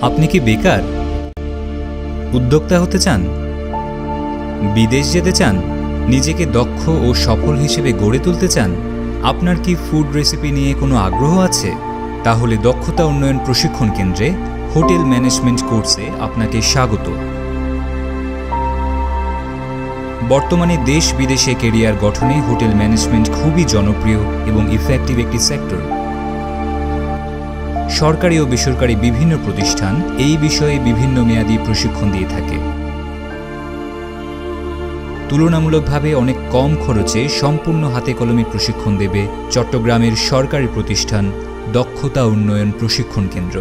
আপনি কি বেকার? উদ্যোক্তা হতে চান? বিদেশ যেতে চান? নিজেকে দক্ষ ও সফল হিসেবে গড়ে তুলতে চান? আপনার কি ফুড রেসিপি নিয়ে কোনো আগ্রহ আছে? তাহলে দক্ষতা উন্নয়ন প্রশিক্ষণ কেন্দ্রে হোটেল ম্যানেজমেন্ট কোর্সে আপনাকে স্বাগত। বর্তমানে দেশ বিদেশে ক্যারিয়ার গঠনে হোটেল ম্যানেজমেন্ট খুবই জনপ্রিয় এবং ইফেক্টিভ একটি সেক্টর। সরকারি ও বেসরকারি বিভিন্ন প্রতিষ্ঠান এই বিষয়ে বিভিন্ন মেয়াদী প্রশিক্ষণ দিয়ে থাকে। তুলনামূলকভাবে অনেক কম খরচে সম্পূর্ণ হাতে কলমে প্রশিক্ষণ দেবে চট্টগ্রামের সরকারি প্রতিষ্ঠান দক্ষতা উন্নয়ন প্রশিক্ষণ কেন্দ্র।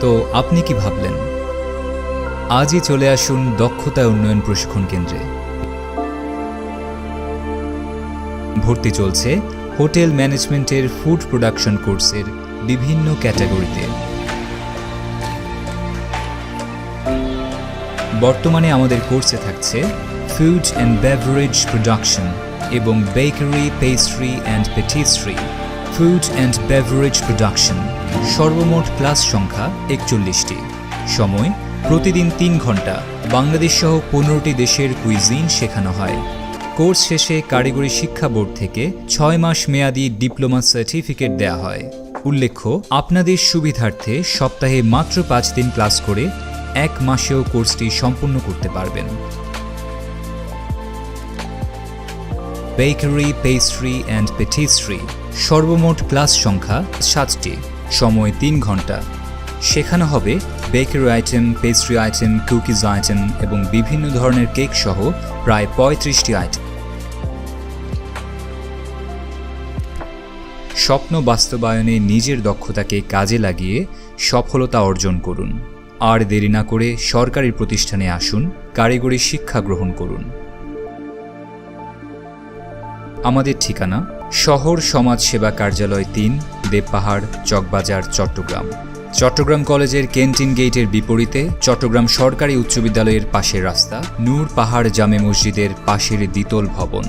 তো আপনি কি ভাবলেন? আজই চলে আসুন দক্ষতা উন্নয়ন প্রশিক্ষণ কেন্দ্রে। ভর্তি চলছে হোটেল ম্যানেজমেন্টের ফুড প্রোডাকশন কোর্সের বিভিন্ন ক্যাটাগরিতে। বর্তমানে আমাদের কোর্সে থাকছে ফুড অ্যান্ড বেভারেজ প্রোডাকশন এবং bakery, pastry and patisserie. Food and beverage production সর্বমোট ক্লাস সংখ্যা 41টি। সময় প্রতিদিন 3 ঘন্টা। বাংলাদেশ সহ 15টি দেশের কুইজিন শেখানো হয়। কোর্স শেষে কারিগরি শিক্ষা বোর্ড থেকে 6 মাস মেয়াদী ডিপ্লোমা সার্টিফিকেট দেওয়া হয়। উল্লেখ্য, আপনাদের সুবিধার্থে সপ্তাহে মাত্র 5 দিন ক্লাস করে 1 মাসেও কোর্সটি সম্পূর্ণ করতে পারবেন। বেকারি, পেস্ট্রি অ্যান্ড পেটিস্ট্রি সর্বমোট ক্লাস সংখ্যা 7টি। সময় 3 ঘন্টা। শেখানো হবে bakery item, pastry item, cookies item এবং বিভিন্ন ধরনের কেক সহ প্রায় 35টি আইটেম। স্বপ্ন বাস্তবায়নে নিজের দক্ষতাকে কাজে লাগিয়ে সফলতা অর্জন করুন। আর দেরি না করে সরকারি প্রতিষ্ঠানে আসুন, কারিগরি শিক্ষা গ্রহণ করুন। আমাদের ঠিকানা শহর সমাজ সেবা কার্যালয় 3, দেবপাহাড়, চকবাজার, চট্টগ্রাম। চট্টগ্রাম কলেজের ক্যান্টিন গেটের বিপরীতে, চট্টগ্রাম সরকারি উচ্চ বিদ্যালয়ের পাশের রাস্তা, নূর পাহাড় জামে মসজিদের পাশের দ্বিতল ভবন।